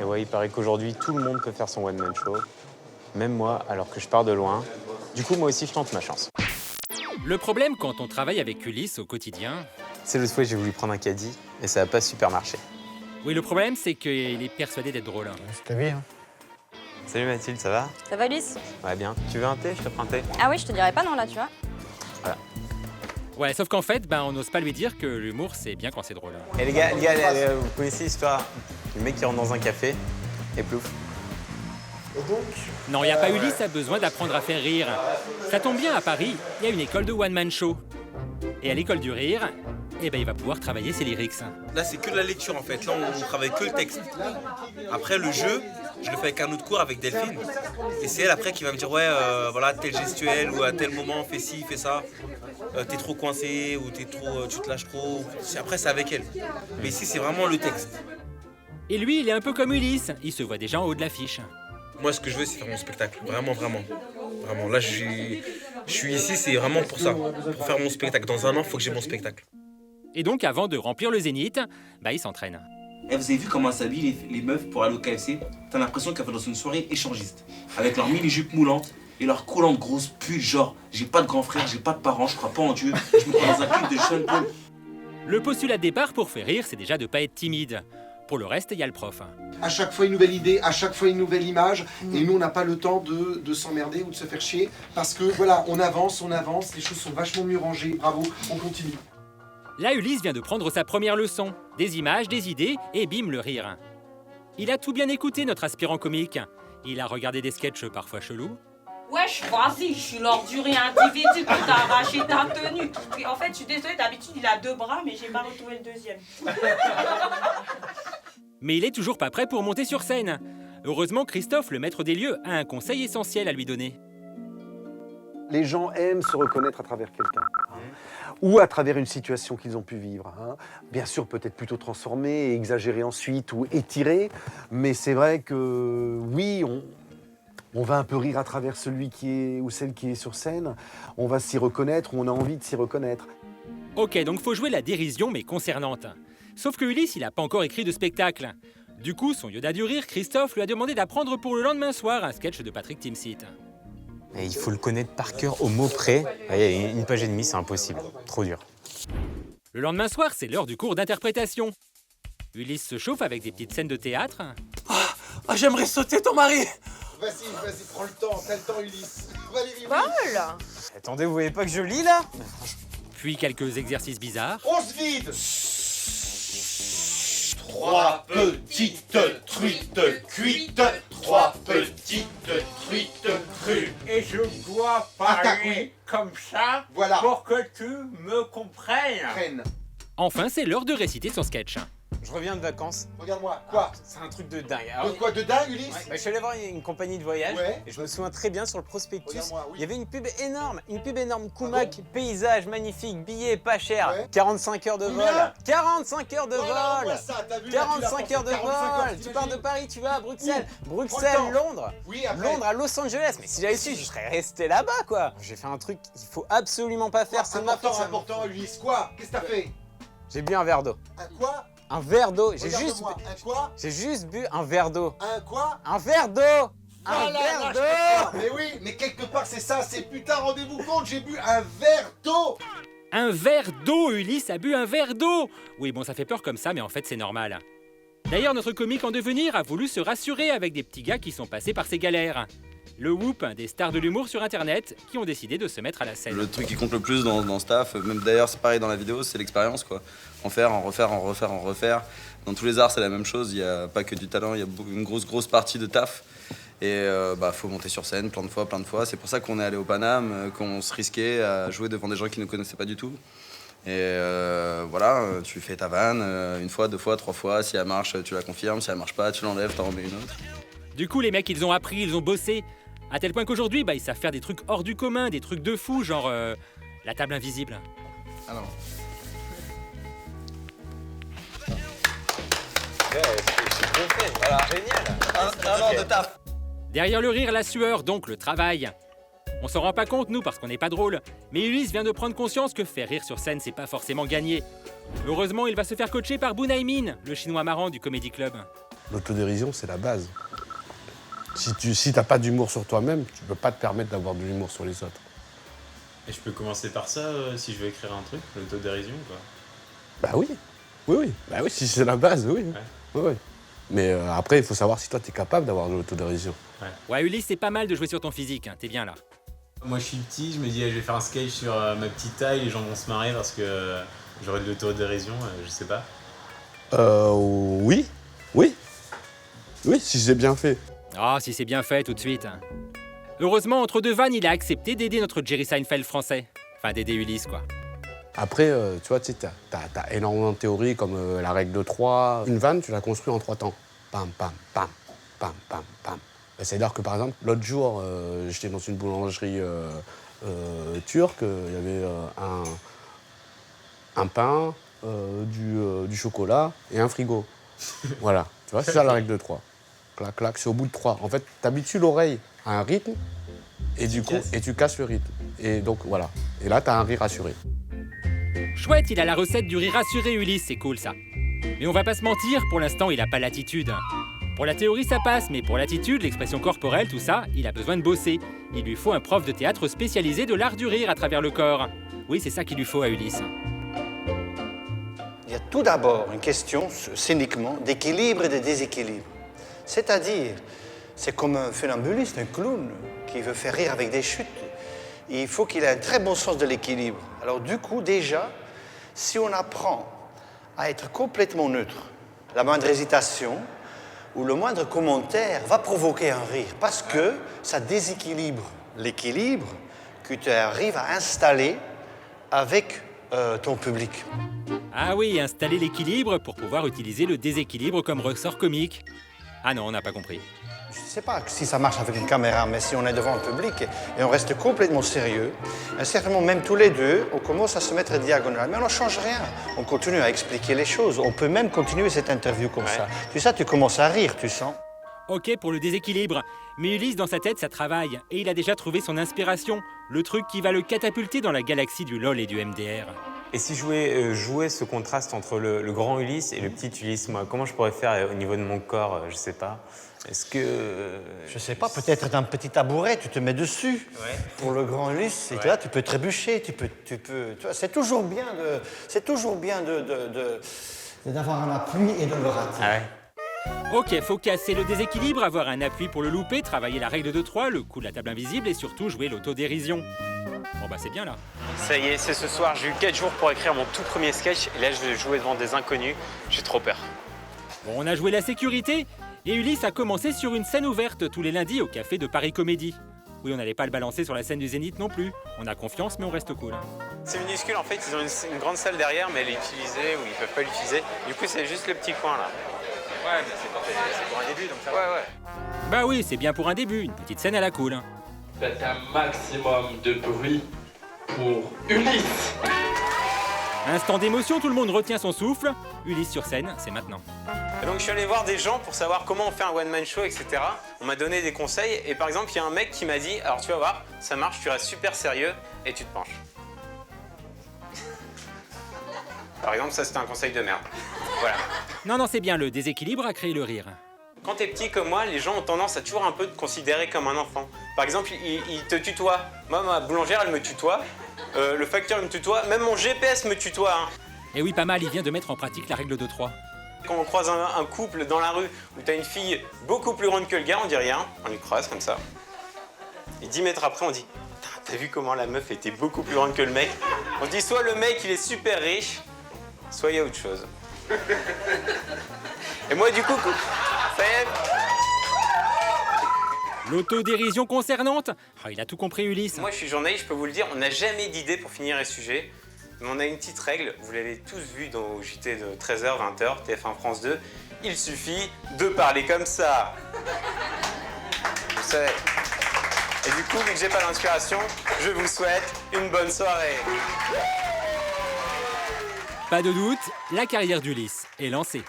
ouais, il paraît qu'aujourd'hui, tout le monde peut faire son one-man show. Même moi, alors que je pars de loin. Du coup, moi aussi, je tente ma chance. Le problème quand on travaille avec Ulysse au quotidien... C'est l'autre fois, j'ai voulu prendre un caddie, et ça n'a pas super marché. Oui, le problème, c'est qu'il est persuadé d'être drôle. C'était bien. Salut Mathilde, ça va? Ça va, Ulysse? Ouais, bien. Tu veux un thé? Je te prends un thé. Ah oui, je te dirais pas non, là, tu vois. Ouais, sauf qu'en fait, on n'ose pas lui dire que l'humour, c'est bien quand c'est drôle. Et les gars, vous connaissez l'histoire du mec qui rentre dans un café, et plouf. Non, il n'y a pas Ulysse a besoin d'apprendre à faire rire. Ça tombe bien, à Paris, il y a une école de one-man show. Et à l'école du rire, il va pouvoir travailler ses lyrics. Là, c'est que de la lecture en fait. Là, on travaille que le texte. Après, le jeu, je le fais avec un autre cours avec Delphine. Et c'est elle après qui va me dire ouais, voilà, tel gestuel ou à tel moment, fais ci, fais ça. T'es trop coincé ou tu te lâches trop. Après, c'est avec elle. Mais ici, c'est vraiment le texte. Et lui, il est un peu comme Ulysse. Il se voit déjà en haut de l'affiche. Moi, ce que je veux, c'est faire mon spectacle. Vraiment, vraiment. Vraiment. Là, je suis ici, c'est vraiment pour ça. Pour faire mon spectacle. Dans un an, il faut que j'ai mon spectacle. Et donc, avant de remplir le Zénith, il s'entraîne. Vous avez vu comment s'habillent les meufs pour aller au KFC? T'as l'impression qu'elles vont dans une soirée échangiste. Avec leurs mini-jupes moulantes et leurs coulantes grosses pulls genre j'ai pas de grand frère, j'ai pas de parents, je crois pas en Dieu, je me prends dans un clip de Sean Paul. Le postulat de départ pour faire rire, c'est déjà de pas être timide. Pour le reste, il y a le prof. À chaque fois une nouvelle idée, à chaque fois une nouvelle image, et nous on n'a pas le temps de s'emmerder ou de se faire chier, parce que voilà, on avance, les choses sont vachement mieux rangées, bravo, on continue. Là, Ulysse vient de prendre sa première leçon. Des images, des idées, et bim, le rire. Il a tout bien écouté, notre aspirant comique. Il a regardé des sketchs parfois chelous. Wesh, vas-y, je suis l'ordurier individu pour t'arracher ta tenue. En fait, je suis désolée, d'habitude, il a 2 bras, mais j'ai pas retrouvé le deuxième. Mais il est toujours pas prêt pour monter sur scène. Heureusement, Christophe, le maître des lieux, a un conseil essentiel à lui donner. Les gens aiment se reconnaître à travers quelqu'un, ou à travers une situation qu'ils ont pu vivre. Bien sûr, peut-être plutôt transformer, exagérer ensuite, ou étirer, mais c'est vrai que oui, on va un peu rire à travers celui qui est ou celle qui est sur scène, on va s'y reconnaître, ou on a envie de s'y reconnaître. Ok, donc faut jouer la dérision, mais concernante. Sauf que Ulysse, il a pas encore écrit de spectacle. Du coup, son Yoda du rire, Christophe, lui a demandé d'apprendre pour le lendemain soir un sketch de Patrick Timsit. Et il faut le connaître par cœur au mot près. Ouais, une page et demie, c'est impossible. Trop dur. Le lendemain soir, c'est l'heure du cours d'interprétation. Ulysse se chauffe avec des petites scènes de théâtre. J'aimerais sauter ton mari. Vas-y, prends le temps, t'as le temps Ulysse. Valérie, Paul! Attendez, vous voyez pas que je lis là? Puis quelques exercices bizarres. on se vide. 3 petites truites cuites, 3 petites truites crues. Et je dois parler comme ça Voilà. pour que tu me comprennes. Prenne. Enfin, c'est l'heure de réciter son sketch. Je reviens de vacances. Regarde-moi, quoi? C'est un truc de dingue. De quoi, de dingue Ulysse? Je suis allé voir une compagnie de voyage Ouais. et je me souviens très bien sur le prospectus, Regarde-moi, oui. il y avait une pub énorme, Koumak, paysage magnifique, billets pas cher, Ouais. 45 heures de vol. Combien 45 heures de Voilà, on voit vol. ça, t'as vu, 45 heures de 45 heures, vol. Tu pars de Paris, tu vas à Bruxelles. Prends Bruxelles, le temps. Londres. Oui, après. Londres à Los Angeles. Mais si j'avais su, je serais resté là-bas quoi. J'ai fait un truc qu'il faut absolument pas faire, c'est ma faute. Important, Ulysse, quoi? Qu'est-ce que t'as fait? J'ai bu un verre d'eau. Un quoi? Un verre d'eau. J'ai juste Regarde-moi, un quoi? bu un verre d'eau. Un quoi? Un verre d'eau. Un verre d'eau. Mais oui, mais quelque part c'est ça, c'est putain, rendez-vous compte, j'ai bu un verre d'eau! Un verre d'eau, Ulysse a bu un verre d'eau. Oui, bon, ça fait peur comme ça, mais en fait, c'est normal. D'ailleurs, notre comique en devenir a voulu se rassurer avec des petits gars qui sont passés par ces galères. Le Whoop, des stars de l'humour sur Internet, qui ont décidé de se mettre à la scène. Le truc qui compte le plus dans ce taf, même d'ailleurs c'est pareil dans la vidéo, c'est l'expérience quoi. En faire, en refaire. Dans tous les arts c'est la même chose, il n'y a pas que du talent, il y a une grosse partie de taf. Et faut monter sur scène plein de fois. C'est pour ça qu'on est allé au Paname, qu'on se risquait à jouer devant des gens qui ne connaissaient pas du tout. Et voilà, tu fais ta vanne une fois, 2 fois, 3 fois, si elle marche tu la confirmes, si elle marche pas tu l'enlèves, t'en remets une autre. Du coup, les mecs, ils ont appris, ils ont bossé. À tel point qu'aujourd'hui, ils savent faire des trucs hors du commun, des trucs de fou, genre la table invisible. Alors. Voilà, génial. Un an de taf. Derrière le rire, la sueur, donc le travail. On s'en rend pas compte, nous, parce qu'on n'est pas drôle. Mais Ulysse vient de prendre conscience que faire rire sur scène, c'est pas forcément gagné. Heureusement, il va se faire coacher par Bunaimin, le chinois marrant du Comedy Club. L'autodérision, c'est la base. Si t'as pas d'humour sur toi-même, tu peux pas te permettre d'avoir de l'humour sur les autres. Et je peux commencer par ça si je veux écrire un truc, l'autodérision, quoi. Bah oui. Oui. Bah oui, si c'est la base, oui. Ouais. Mais après, il faut savoir si toi, t'es capable d'avoir de l'autodérision. Ouais, Ulysse, c'est pas mal de jouer sur ton physique, hein. T'es bien là. Moi, je suis petit, je me dis, je vais faire un sketch sur ma petite taille, les gens vont se marrer parce que j'aurai de l'autodérision, je sais pas. Oui, si c'est bien fait. Ah, si c'est bien fait tout de suite. Heureusement, entre deux vannes, il a accepté d'aider notre Jerry Seinfeld français. Enfin, d'aider Ulysse, quoi. Après, tu vois, t'as énormément de théories comme la règle de 3. Une vanne, tu la construis en 3 temps. Pam, pam, pam, pam, pam, pam. C'est-à-dire que, par exemple, l'autre jour, j'étais dans une boulangerie turque, il y avait un pain, du chocolat et un frigo. Voilà, tu vois, c'est ça la règle de 3. Clac, clac, c'est au bout de 3. En fait, t'habitues l'oreille à un rythme et du coup, tu casses le rythme. Et donc, voilà. Et là, t'as un rire assuré. Chouette, il a la recette du rire assuré, Ulysse, c'est cool ça. Mais on va pas se mentir, pour l'instant, il a pas l'attitude. Pour la théorie, ça passe, mais pour l'attitude, l'expression corporelle, tout ça, il a besoin de bosser. Il lui faut un prof de théâtre spécialisé de l'art du rire à travers le corps. Oui, c'est ça qu'il lui faut à Ulysse. Il y a tout d'abord une question, cyniquement, d'équilibre et de déséquilibre. C'est-à-dire, c'est comme un funambuliste, un clown, qui veut faire rire avec des chutes. Il faut qu'il ait un très bon sens de l'équilibre. Alors du coup, déjà, si on apprend à être complètement neutre, la moindre hésitation ou le moindre commentaire va provoquer un rire, parce que ça déséquilibre l'équilibre que tu arrives à installer avec ton public. Ah oui, installer l'équilibre pour pouvoir utiliser le déséquilibre comme ressort comique. Ah non, on n'a pas compris. Je ne sais pas si ça marche avec une caméra, mais si on est devant un public et on reste complètement sérieux, et certainement même tous les deux, on commence à se mettre diagonal. Mais on ne change rien. On continue à expliquer les choses. On peut même continuer cette interview comme ça. Tu sais, tu commences à rire, tu sens. Ok pour le déséquilibre, mais Ulysse, dans sa tête, ça travaille. Et il a déjà trouvé son inspiration, le truc qui va le catapulter dans la galaxie du LOL et du MDR. Et si je jouais ce contraste entre le grand Ulysse et le petit Ulysse, moi, comment je pourrais faire au niveau de mon corps, je sais pas. Est-ce que... Je sais pas, peut-être un petit tabouret, tu te mets dessus. Ouais. Pour le grand Ulysse, et là, tu peux trébucher, tu peux, tu vois, c'est toujours bien d'avoir un appui et de le rater. Ah ouais. Ok, faut casser le déséquilibre, avoir un appui pour le louper, travailler la règle de 3, le coup de la table invisible et surtout jouer l'autodérision. Bon bah c'est bien là. Ça y est, c'est ce soir, j'ai eu 4 jours pour écrire mon tout premier sketch et là je vais jouer devant des inconnus, j'ai trop peur. Bon, on a joué la sécurité et Ulysse a commencé sur une scène ouverte tous les lundis au café de Paris Comédie. Oui, on n'allait pas le balancer sur la scène du Zénith non plus. On a confiance mais on reste cool. C'est minuscule en fait, ils ont une grande salle derrière mais elle est utilisée ou ils peuvent pas l'utiliser. Du coup c'est juste le petit coin là. Ouais, mais c'est pour un début donc ça va. Ouais. Bah oui, c'est bien pour un début, une petite scène à la cool. Faites un maximum de bruit pour Ulysse. Instant d'émotion, tout le monde retient son souffle. Ulysse sur scène, c'est maintenant. Et donc je suis allé voir des gens pour savoir comment on fait un one-man show, etc. On m'a donné des conseils et par exemple il y a un mec qui m'a dit, alors tu vas voir, ça marche, tu restes super sérieux et tu te penches. Par exemple, ça c'était un conseil de merde. Voilà. Non, c'est bien, le déséquilibre a créé le rire. Quand t'es petit comme moi, les gens ont tendance à toujours un peu te considérer comme un enfant. Par exemple, ils te tutoient. Moi, ma boulangère, elle me tutoie. Le facteur, il me tutoie. Même mon GPS me tutoie. Hein. Et oui, pas mal, il vient de mettre en pratique la règle de 3. Quand on croise un couple dans la rue où t'as une fille beaucoup plus grande que le gars, on dit rien. On lui croise comme ça. Et 10 mètres après, on dit « T'as vu comment la meuf était beaucoup plus grande que le mec ?» On dit soit le mec, il est super riche, soit il y a autre chose. Et moi, du coup, ça y est. L'autodérision concernante. Ah, il a tout compris, Ulysse. Moi, je suis journaliste, je peux vous le dire, on n'a jamais d'idée pour finir les sujets. Mais on a une petite règle, vous l'avez tous vu dans le JT de 13h, 20h, TF1 France 2. Il suffit de parler comme ça. Vous savez. Et du coup, vu que j'ai pas d'inspiration, je vous souhaite une bonne soirée. Pas de doute, la carrière d'Ulysse est lancée.